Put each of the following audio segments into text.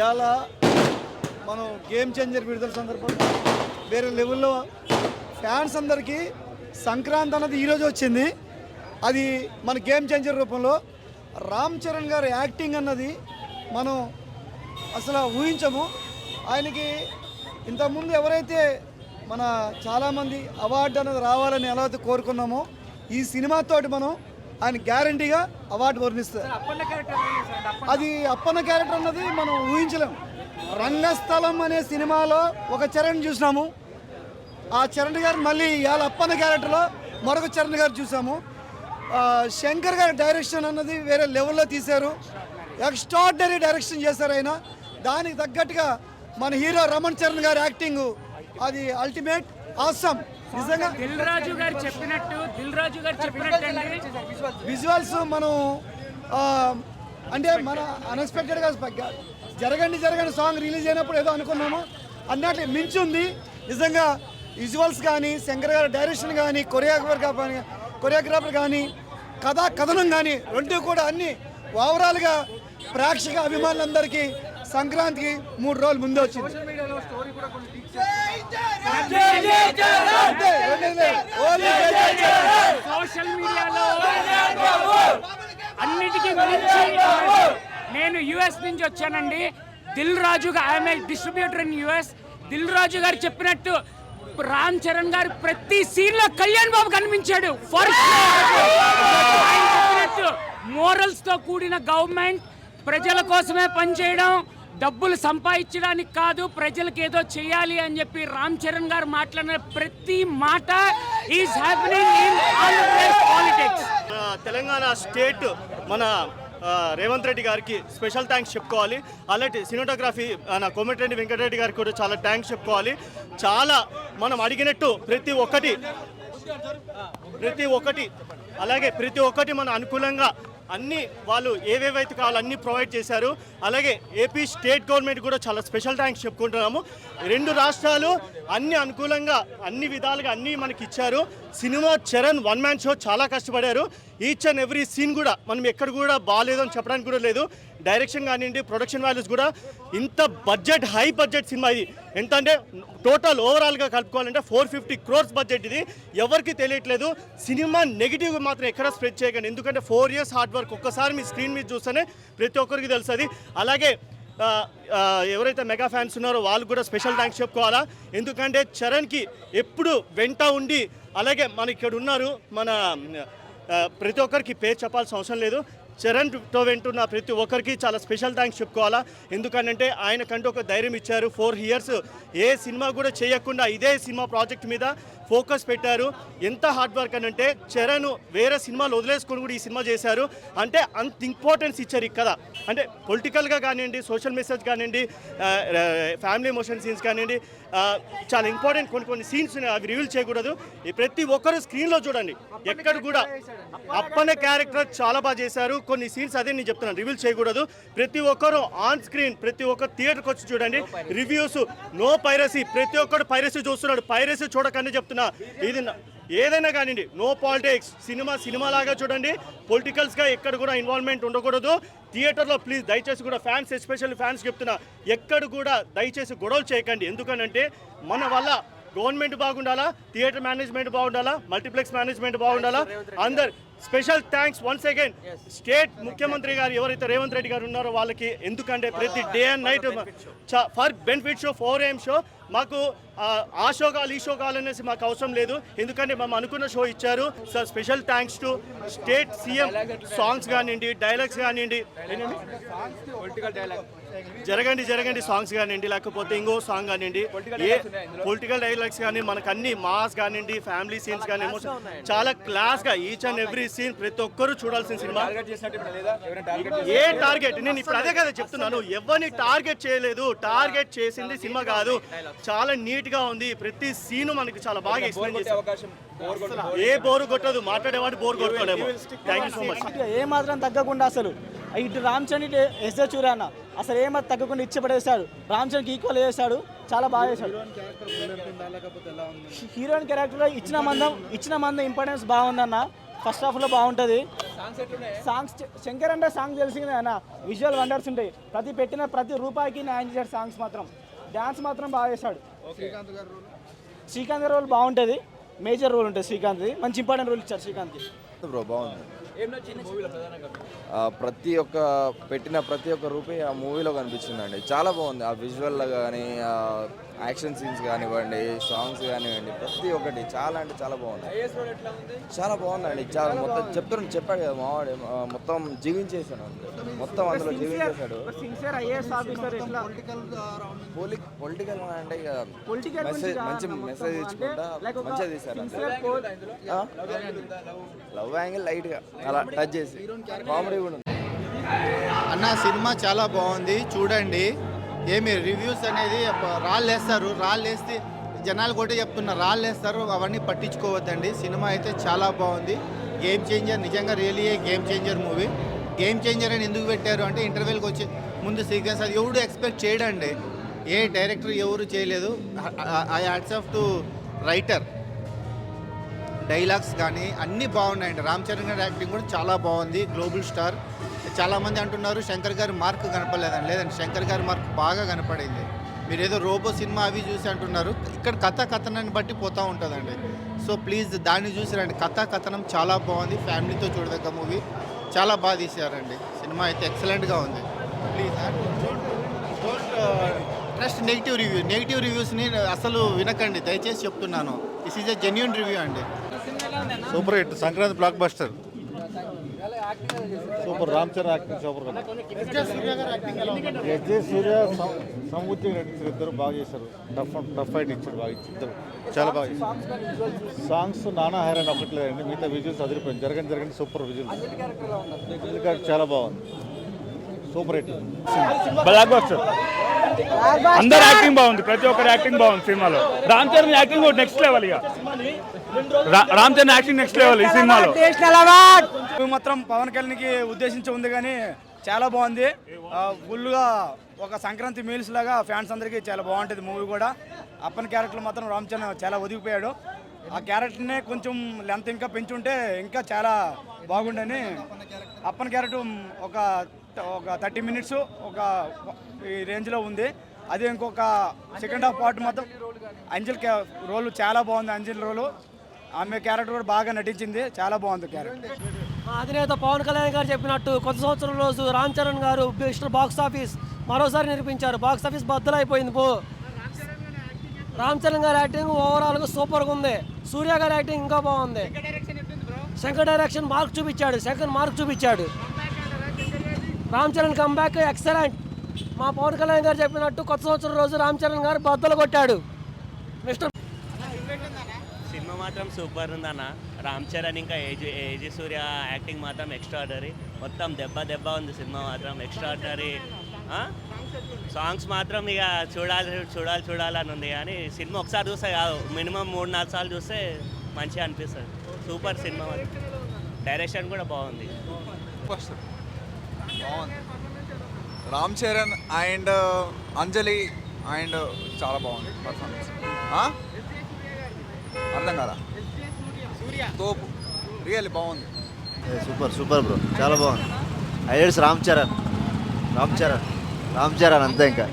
ఇవాళ మనం game changer విడుదల సందర్భంగా వేరే లెవెల్లో ఫ్యాన్స్ అందరికీ సంక్రాంతి అన్నది ఈరోజు వచ్చింది. అది మన గేమ్ చేంజర్ రూపంలో రామ్ చరణ్ గారి యాక్టింగ్ అన్నది మనం అసలు ఊహించము. ఆయనకి ఇంతకుముందు ఎవరైతే మన చాలామంది అవార్డు అన్నది రావాలని ఎలా అయితే కోరుకున్నామో ఈ సినిమాతోటి మనం ఆయన గ్యారంటీగా అవార్డు వర్ణిస్తారు. అది అప్పన్న క్యారెక్టర్ అన్నది మనం ఊహించలేము. రంగస్థలం అనే సినిమాలో ఒక చరణ్ చూసినాము, ఆ చరణ్ గారు మళ్ళీ ఇవాళ అప్పన్న క్యారెక్టర్లో మరొక చరణ్ గారు చూసాము. శంకర్ గారి డైరెక్షన్ అన్నది వేరే లెవెల్లో తీశారు, ఎక్స్ట్రాడినరీ డైరెక్షన్ చేశారు ఆయన. దానికి తగ్గట్టుగా మన హీరో రమణ్ చరణ్ గారి యాక్టింగ్ అది అల్టిమేట్ ఆసమ్. నిజంగా దిల్ రాజు గారు చెప్పినట్టు విజువల్స్ మనం అంటే మన అన్ఎక్స్పెక్టెడ్గా జరగండి సాంగ్ రిలీజ్ అయినప్పుడు ఏదో అనుకున్నాము అన్నట్లు మించి ఉంది. నిజంగా విజువల్స్ కానీ శంకర్ గారి డైరెక్షన్ కానీ కొరియోగ్రాఫర్ కానీ కథనం కానీ రెండు కూడా అన్ని ఓవరాల్గా ప్రేక్షక అభిమానులందరికీ సంక్రాంతికి 3 రోజులు ముందే వచ్చింది. సోషల్ మీడియాలో అన్నిటికీ మించి నేను యుఎస్ నుంచి వచ్చానండి. Dil Raju I'm a distributor in US. Dil Raju garu చెప్పినట్టు రామ్ చరణ్ గారు ప్రతి సీన్ లో కళ్యాణ్ బాబు కనిపించాడు. ఆయన చెప్పినట్టు మోరల్స్ తో కూడిన గవర్నమెంట్, ప్రజల కోసమే పనిచేయడం, డబ్బులు సంపాదించడానికి కాదు, ప్రజలకు ఏదో చేయాలి అని చెప్పి రామ్ చరణ్ గారు మాట్లాడిన ప్రతి మాట is happening in Andhra Pradesh politics. Telangana state మన రేవంత్ రెడ్డి గారికి స్పెషల్ థ్యాంక్స్ చెప్పుకోవాలి. అలాంటి సినిమాటోగ్రఫీ నా కోమటిరెడ్డి వెంకటరెడ్డి గారికి కూడా చాలా థ్యాంక్స్ చెప్పుకోవాలి. చాలా మనం అడిగినట్టు ప్రతి ఒక్కటి మన అనుకూలంగా అన్ని వాళ్ళు ఏవేవైతే కావాలో అన్నీ ప్రొవైడ్ చేశారు. అలాగే ఏపీ స్టేట్ గవర్నమెంట్ కూడా చాలా స్పెషల్ థ్యాంక్స్ చెప్పుకుంటున్నాము. 2 రాష్ట్రాలు అన్ని అనుకూలంగా అన్ని విధాలుగా అన్నీ మనకి ఇచ్చారు. సినిమా చరణ్ 1 మ్యాన్ షో చాలా కష్టపడారు. ఈచ్ అండ్ ఎవ్రీ సీన్ కూడా మనం ఎక్కడ కూడా బాగాలేదు అని చెప్పడానికి కూడా లేదు. డైరెక్షన్ కానివ్వండి, ప్రొడక్షన్ వాల్యూస్ కూడా ఇంత బడ్జెట్, హై బడ్జెట్ సినిమా ఇది. ఎంత అంటే టోటల్ ఓవరాల్గా కలుపుకోవాలంటే 450 crores బడ్జెట్. ఇది ఎవరికి తెలియట్లేదు. సినిమా నెగిటివ్ మాత్రం ఎక్కడ స్ప్రెడ్ చేయకండి, ఎందుకంటే 4 years హార్డ్ వర్క్ ఒక్కసారి మీ స్క్రీన్ మీద చూస్తేనే ప్రతి ఒక్కరికి తెలుస్తుంది. అలాగే ఎవరైతే మెగా ఫ్యాన్స్ ఉన్నారో వాళ్ళు కూడా స్పెషల్ థ్యాంక్స్ చెప్పుకోవాలా. ఎందుకంటే చరణ్కి ఎప్పుడు వెంట ఉండి, అలాగే మన ఇక్కడ ఉన్నారు మన ప్రతి ఒక్కరికి పేరు చెప్పాల్సిన అవసరం లేదు. చరణ్తో వెంటున్న ప్రతి ఒక్కరికి చాలా స్పెషల్ థ్యాంక్స్ చెప్పుకోవాలా. ఎందుకంటే ఆయనకంటూ ఒక ధైర్యం ఇచ్చారు. 4 years ఏ సినిమా కూడా చేయకుండా ఇదే సినిమా ప్రాజెక్ట్ మీద ఫోకస్ పెట్టారు. ఎంత హార్డ్ వర్క్ అని అంటే చరణ్ వేరే సినిమాలు వదిలేసుకొని కూడా ఈ సినిమా చేశారు. అంటే అంత ఇంపార్టెన్స్ ఇచ్చారు ఇక్కడ. అంటే పొలిటికల్గా కానివ్వండి, సోషల్ మెసేజ్ కానివ్వండి, ఫ్యామిలీ ఎమోషన్ సీన్స్ కానివ్వండి, చాలా ఇంపార్టెంట్ కొన్ని సీన్స్ అవి రివీల్ చేయకూడదు. ప్రతి ఒక్కరు స్క్రీన్లో చూడండి. ఎక్కడ కూడా అప్పన్న క్యారెక్టర్ చాలా బాగా చేశారు. కొన్ని సీన్స్ అదే నేను చెప్తున్నాను, రివీల్ చేయకూడదు. ప్రతి ఒక్కరు ఆన్ స్క్రీన్, ప్రతి ఒక్కరు థియేటర్కి వచ్చి చూడండి. రివ్యూస్ నో పైరసీ, ప్రతి ఒక్కరు పైరసీ చూస్తున్నాడు. పైరసీ చూడకనే చెప్తున్నా. ఇది ఏదైనా కానివ్వండి, నో పాలిటిక్స్. సినిమాలాగా చూడండి. పొలిటికల్స్గా ఎక్కడ కూడా ఇన్వాల్వ్మెంట్ ఉండకూడదు. థియేటర్లో ప్లీజ్ దయచేసి కూడా ఫ్యాన్స్, ఎస్పెషల్లీ ఫ్యాన్స్ చెప్తున్నా, ఎక్కడ కూడా దయచేసి గొడవలు చేయకండి. ఎందుకనంటే మన వల్ల గవర్నమెంట్ బాగుండాలా, థియేటర్ మేనేజ్మెంట్ బాగుండాలా, మల్టీప్లెక్స్ మేనేజ్మెంట్ బాగుండాలా. అందరు special thanks once again state ముఖ్యమంత్రి గారు ఎవరైతే రేవంత్ రెడ్డి గారు ఉన్నారో వాళ్ళకి. ఎందుకంటే ప్రతి day and night for benefit show, 4 AM show మాకు ఆ షో కావాలి, ఈ షో కావాలనేసి మాకు అవసరం లేదు. ఎందుకంటే మేము అనుకున్న షో ఇచ్చారు. So special thanks to state CM. Songs కానివ్వండి, డైలాగ్స్ కానివ్వండి, జరగండి సాంగ్స్ కానివ్వండి, లేకపోతే ఇంకో సాంగ్ కానివ్వండి, ఏ పొలిటికల్ డైలాగ్స్ కానీ మనకు అన్ని మాస్ కానివ్వండి, ఫ్యామిలీ సీన్స్ కానీ చాలా క్లాస్గా ఈచ్ అండ్ ఎవ్రీ సీన్ ప్రతి ఒక్కరూ చూడాల్సిన సినిమా. ఏ టార్గెట్, నేను ఇప్పుడు అదే కదా చెప్తున్నాను, ఎవరిని టార్గెట్ చేయలేదు. టార్గెట్ చేసింది సినిమా కాదు. చాలా నీట్ గా ఉంది. ప్రతి సీను మనకి చాలా బాగా ఎక్స్ప్లెయిన్ చేశారు. ఏ బోరు కొట్టదు, మాట్లాడేవాడు బోరు కొట్టలేము. Thank you so much. ఏ మాత్రం తగ్గకుండా అసలు ఇటు రామ్ చరణ్, ఇటు ఎస్ఏ చూరాన్న అసలు ఏమాత్రం తగ్గకుండా ఇచ్చి పడేశాడు. రామ్ చరణ్కి ఈక్వల్ చేశాడు, చాలా బాగా చేశాడు. హీరోయిన్ క్యారెక్టర్లో ఇచ్చిన మందం ఇంపార్టెన్స్ బాగుందన్న. ఫస్ట్ హాఫ్లో బాగుంటుంది, సాంగ్స్ శంకర్ అంటే సాంగ్ తెలిసిందే అన్న, విజువల్ వండర్స్ ఉంటాయి. ప్రతి రూపాయికి న్యాయం చేశాడు. సాంగ్స్ మాత్రం, డ్యాన్స్ మాత్రం బాగా చేశాడు. శ్రీకాంత్ గారి రోల్ బాగుంటుంది, మేజర్ రోల్ ఉంటుంది శ్రీకాంత్ది, మంచి ఇంపార్టెంట్ రోల్ ఇచ్చారు శ్రీకాంత్కి. బ్రో బాగుంది. ప్రతి ఒక్క రూపాయి ఆ మూవీలో కనిపించిందండి. చాలా బాగుంది. ఆ విజువల్ కానీ, ఆ యాక్షన్ సీన్స్ కానివ్వండి, సాంగ్స్ కానివ్వండి, ప్రతి ఒక్కటి చాలా అంటే చాలా బాగుంది. చాలా బాగుందండి. చాలా మొత్తం చెప్పాడు కదా మావాడు, మొత్తం జీవించేసాడు అంతే. మొత్తం అందులో జీవించేశాడు. పొలిటికల్ అంటే మెసేజ్, మంచి మెసేజ్ ఇచ్చుకుంటా మంచిగా తీశారు. లవ్ యాంగిల్ లైట్గా అలా టచ్ చేసి కామెడీ కూడా ఉంది. అన్న సినిమా చాలా బాగుంది, చూడండి. ఏమి రివ్యూస్ అనేది రాళ్ళేస్తే జనాలు కూడా చెప్తున్నారు, రాళ్ళేస్తారు, అవన్నీ పట్టించుకోవద్దండి. సినిమా అయితే చాలా బాగుంది. గేమ్ చేంజర్, నిజంగా really game changer movie. Game changer అని ఎందుకు పెట్టారు అంటే ఇంటర్వెల్కి వచ్చి ముందు సీక్వెన్స్ అది ఎవడు ఎక్స్పెక్ట్ చేయడండి. ఏ డైరెక్టర్ ఎవరు చేయలేదు. I hats off to writer. Dialogues కానీ అన్నీ బాగున్నాయండి. రామ్ చరణ్ గారి యాక్టింగ్ కూడా చాలా బాగుంది. Global star. చాలామంది అంటున్నారు శంకర్ గారి మార్క్ కనపడలేదని. లేదండి, శంకర్ గారి మార్క్ బాగా కనపడింది. మీరు ఏదో రోబో సినిమా అవి చూసి అంటున్నారు, ఇక్కడ కథనాన్ని బట్టి పోతూ ఉంటుందండి. సో ప్లీజ్ దాన్ని చూసి రండి. కథనం చాలా బాగుంది. ఫ్యామిలీతో చూడదగ్గ మూవీ, చాలా బాగా తీశారండి. సినిమా అయితే ఎక్సలెంట్గా ఉంది. ప్లీజ్ డోంట్ ట్రస్ట్ నెగిటివ్ రివ్యూస్ని అసలు వినకండి, దయచేసి చెప్తున్నాను. This is a genuine review అండి. Super hit, Sankranti blockbuster. Super. Ram Charan acting super. SJ Surya సమృద్ధి నటించారు. ఇద్దరు బాగా చేశారు. టఫ్ ఫైట్ ఇచ్చారు, బాగా ఇద్దరు చాలా బాగా చేశారు. సాంగ్స్ నానా హైరాన్ ఒకట్లేదండి, మిగతా విజువల్స్ అదిరిపోయింది. జరగండి సూపర్ విజువల్స్. చాలా బాగుంది. Super hit, blockbuster. అందరు యాక్టింగ్ బాగుంది, ప్రతి ఒక్కరు యాక్టింగ్ బాగుంది సినిమాలో. Ram Charan acting next level. ఇక Ram Charan acting next level ఈ సినిమాలో. మాత్రం పవన్ కళ్యాణ్కి ఉద్దేశించి ఉంది కానీ చాలా బాగుంది. ఫుల్గా ఒక సంక్రాంతి మీల్స్ లాగా ఫ్యాన్స్ అందరికీ చాలా బాగుంటుంది మూవీ కూడా. అప్పని క్యారెక్టర్ మాత్రం రామ్ చరణ్ చాలా ఒదిగిపోయాడు. ఆ క్యారెక్టర్నే కొంచెం లెంత్ ఇంకా పెంచుంటే ఇంకా చాలా బాగుండని. అప్పని క్యారెక్టర్ ఒక 30 మినిట్స్ ఒక ఈ రేంజ్లో ఉంది. అదే ఇంకొక సెకండ్ హాఫ్ పార్ట్ మొత్తం అంజల్ రోల్ చాలా బాగుంది. అంజల్ రోలు, ఆమె క్యారెక్టర్ కూడా బాగా నటించింది, చాలా బాగుంది క్యారెక్టర్. అధినేత పవన్ కళ్యాణ్ గారు చెప్పినట్టు కొత్త సంవత్సరం రోజు రామ్ చరణ్ గారు బాక్స్ ఆఫీస్ మరోసారి నిరూపించారు. బాక్స్ ఆఫీస్ బద్దలైపోయింది. రామ్ చరణ్ గారి యాక్టింగ్ ఓవరాల్గా సూపర్గా ఉంది. సూర్య గారి యాక్టింగ్ ఇంకా బాగుంది. శంకర్ డైరెక్షన్ మార్క్ చూపించాడు. Ram Charan comeback excellent. మా పవన్ కళ్యాణ్ గారు చెప్పినట్టు కొత్త సంవత్సరం రోజు రామ్ చరణ్ గారు బద్దలు కొట్టాడు. సినిమా మాత్రం సూపర్ ఉందన్న. రామ్ చరణ్ ఇంకా ఏజీ సూర్య యాక్టింగ్ మాత్రం ఎక్స్ట్రాడనరీ. మొత్తం దెబ్బ ఉంది సినిమా మాత్రం ఎక్స్ట్రాడనరీ. సాంగ్స్ మాత్రం ఇక చూడాలని ఉంది. కానీ సినిమా ఒకసారి చూస్తే కాదు, మినిమం 3-4 సార్లు చూస్తే మంచిగా అనిపిస్తుంది. Super cinema. డైరెక్షన్ కూడా బాగుంది. Ram Charan and Anjali and చాలా బాగుంది పర్ఫార్మెన్స్. అర్థం కదా, తోపు రియల్లీ బాగుంది. సూపర్ బ్రో, చాలా బాగుంది. హైలైట్స్ రామ్ చరణ్ అంతే. ఇంకా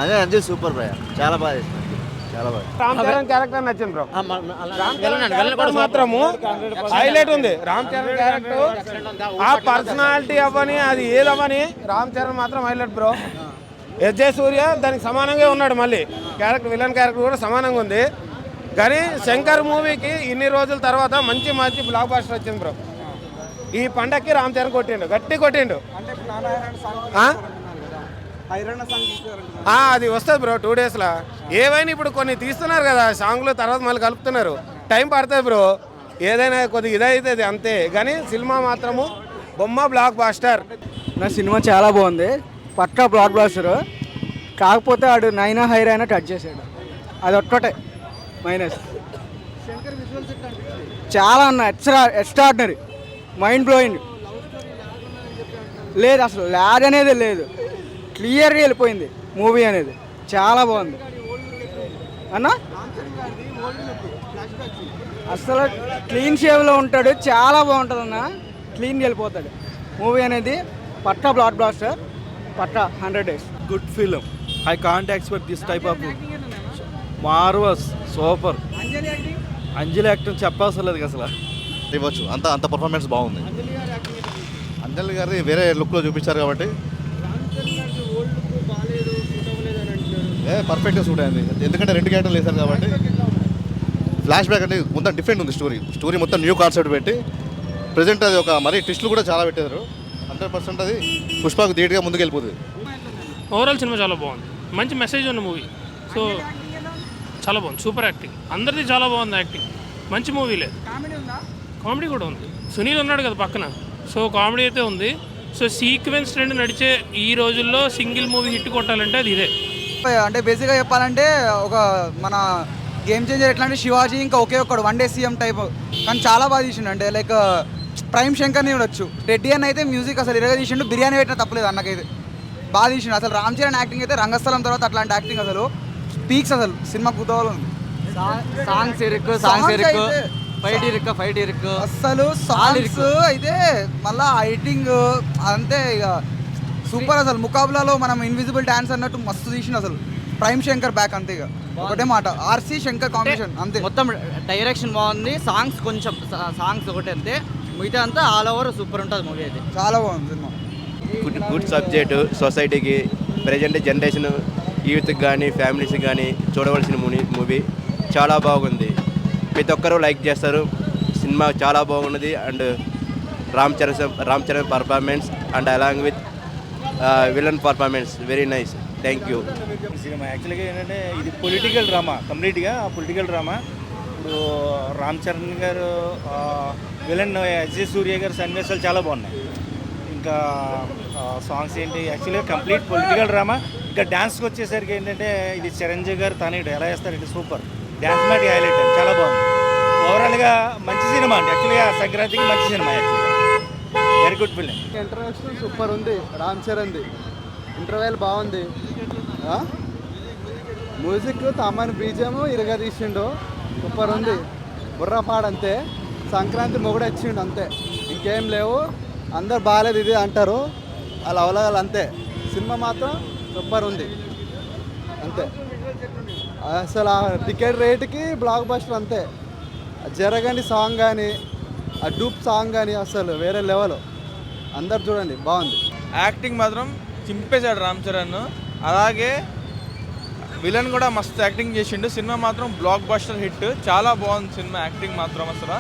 అదే అంజలి సూపర్ బ్రో, చాలా బాగా చేసిన, చాలా బాగా. రామ్ చరణ్ క్యారెక్టర్ నచ్చింది బ్రో. మాత్రము హైలైట్ ఉంది. రామ్ చరణ్ క్యారెక్టర్ ఆ పర్సనాలిటీ అవ్వని, అది ఏదవ్వని, రామ్ చరణ్ మాత్రం హైలైట్ బ్రో. ఎస్జే సూర్య దానికి సమానంగా ఉన్నాడు. మళ్ళీ విలన్ క్యారెక్టర్ కూడా సమానంగా ఉంది. కానీ శంకర్ మూవీకి ఇన్ని రోజుల తర్వాత మంచి బ్లాక్ బస్టర్ వచ్చింది బ్రో. ఈ పండక్కి రామ్ చరణ్ గట్టి కొట్టిండు. అది వస్తుంది బ్రో 2 డేస్లో. ఏవైనా ఇప్పుడు కొన్ని తీస్తున్నారు కదా సాంగ్లు, తర్వాత మళ్ళీ కలుపుతున్నారు, టైం పడుతుంది బ్రో. ఏదైనా కొద్దిగా ఇదైతుంది అంతే. కానీ సినిమా మాత్రము బొమ్మ బ్లాక్ బాస్టర్. నా సినిమా చాలా బాగుంది, పక్కా బ్లాక్ బాస్టర్. కాకపోతే ఆడు నైనా హైరైనా టచ్ చేసాడు, అది ఒక్కటే మైనస్. చాలా అన్న ఎక్స్ట్రాడినరీ, మైండ్ బ్లోయింగ్. లేదు అసలు ల్యాగ్ అనేది లేదు, క్లియర్గా వెళ్ళిపోయింది మూవీ అనేది. చాలా బాగుంది అన్న. అసలు క్లీన్ షేవ్లో ఉంటాడు, చాలా బాగుంటుంది అన్న. క్లీన్గా వెళ్ళిపోతాడు. మూవీ అనేది పట్టా బ్లాక్ బ్లాస్టర్, పట్టా 100 days. Good film. I can't expect this type of marvellous super. Anjali acting చెప్పవసరం లేదు అసలు. ఇవ్వచ్చు అంత పర్ఫార్మెన్స్ బాగుంది. అంజలి గారిని వేరే లుక్లో చూపించారు కాబట్టి పర్ఫెక్ట్గా సూట్ అయింది. ఎందుకంటే 2 క్యారెక్టర్లు వేశారు కాబట్టి. ఫ్లాష్ బ్యాక్ అంటే మొత్తం డిఫరెంట్ ఉంది. స్టోరీ మొత్తం న్యూ కాన్సెప్ట్ పెట్టి ప్రజెంట్ అది ఒక మరీ ట్విస్టులు కూడా చాలా పెట్టారు. 100% అది పుష్పకు ధీటుగా ముందుకు వెళ్ళిపోతుంది. ఓవరాల్ సినిమా చాలా బాగుంది, మంచి మెసేజ్ ఉన్న మూవీ. సో చాలా బాగుంది, సూపర్ యాక్టింగ్, అందరిది చాలా బాగుంది యాక్టింగ్. మంచి మూవీ లేదు, కామెడీ కూడా ఉంది. సునీల్ ఉన్నాడు కదా పక్కన, సో కామెడీ అయితే ఉంది. సో సీక్వెన్స్ ట్రెండ్ నడిచే ఈ రోజుల్లో సింగిల్ మూవీ హిట్ కొట్టాలంటే అది ఇదే. అంటే బేసిక్గా చెప్పాలంటే ఒక మన గేమ్ చేంజర్ ఎట్లా అంటే శివాజీ ఇంకా ఒకే ఒక్కడు 1 day CM టైప్, కానీ చాలా బాగా తీసిండు. అంటే లైక్ ప్రైమ్ శంకర్ని చూడొచ్చు. రెడ్డి అని అయితే మ్యూజిక్ అసలు ఇరగా తీసిండు, బిర్యానీ పెట్టిన తప్పలేదు అన్నకైతే బాగా తీసిండు. అసలు రామ్ చరణ్ యాక్టింగ్ అయితే రంగస్థలం తర్వాత అట్లాంటి యాక్టింగ్ అసలు పీక్స్, అసలు సినిమా కుతూహలం ఉంది. సాంగ్స్ ఫైట్ ఇరుక్కు అసలు సాంగ్స్ అయితే మళ్ళా ఎడిటింగ్ అంతే ఇక సూపర్. అసలు ముకాబులాలో మనం ఇన్విజిబుల్ డాన్స్ అన్నట్టు మస్తు తీసిండు అసలు. ప్రైమ్ శంకర్ బ్యాక్ అంతే, ఇక ఒకటే మాట RC శంకర్ కాంబినేషన్ అంతే. మొత్తం డైరెక్షన్ బాగుంది, సాంగ్స్ కొంచెం సాంగ్స్ ఒకటి అంతే, మిగతా అంతా ఆల్ ఓవర్ సూపర్ ఉంటుంది మూవీ అయితే. చాలా బాగుంది సినిమా. గుడ్ సబ్జెక్టు, సొసైటీకి ప్రజెంట్ జనరేషన్ యూత్కి కానీ ఫ్యామిలీస్కి కానీ చూడవలసిన మూవీ. చాలా బాగుంది, ప్రతి ఒక్కరూ లైక్ చేస్తారు. సినిమా చాలా బాగున్నది. And Ram Charan performance and along with villain performance very nice. Thank you. Cinema యాక్చువల్గా ఏంటంటే ఇది పొలిటికల్ డ్రామా, కంప్లీట్గా పొలిటికల్ డ్రామా. ఇప్పుడు రామ్ చరణ్ గారు విలన్ ఎస్జే సూర్య గారు సన్నివేశాలు చాలా బాగున్నాయి. ఇంకా సాంగ్స్ ఏంటి, యాక్చువల్గా కంప్లీట్ పొలిటికల్ డ్రామా. ఇంకా డ్యాన్స్కి వచ్చేసరికి ఏంటంటే ఇది చిరంజీవి గారు తనేడు ఎలా వేస్తారు, ఇది సూపర్ డ్యాన్స్ మ్యాట్ హైలైట్, చాలా బాగుంది. ఓవరాల్గా మంచి సినిమా అండి. యాక్చువల్గా సంక్రాంతికి మంచి సినిమా, యాక్చువల్గా very good film. Introduction super ఉంది రామ్ చరణ్ది, ఇంటర్వెల్ బాగుంది. మ్యూజిక్ తమన్ బీజం ఇరగా తీసిండు, సూపర్ ఉంది. బుర్రపాడు అంతే, సంక్రాంతి మొగుడు వచ్చిండు అంతే, ఇంకేం లేవు. అందరు బాగాలేదు ఇది అంటారు, అలా అవలగాలి అంతే. సినిమా మాత్రం సూపర్ ఉంది అంతే. అసలు ఆ టికెట్ రేటుకి బ్లాక్ బస్టర్ అంతే. జరగండి సాంగ్ కానీ, ఆ డూప్ సాంగ్ కానీ అసలు వేరే లెవెల్. అందరు చూడండి బాగుంది. యాక్టింగ్ మాత్రం చింపేశాడు రామ్ చరణ్. అలాగే విలన్ కూడా మస్తు యాక్టింగ్ చేసిండు. సినిమా మాత్రం బ్లాక్ బస్టర్ హిట్, చాలా బాగుంది సినిమా. యాక్టింగ్ మాత్రం అసలు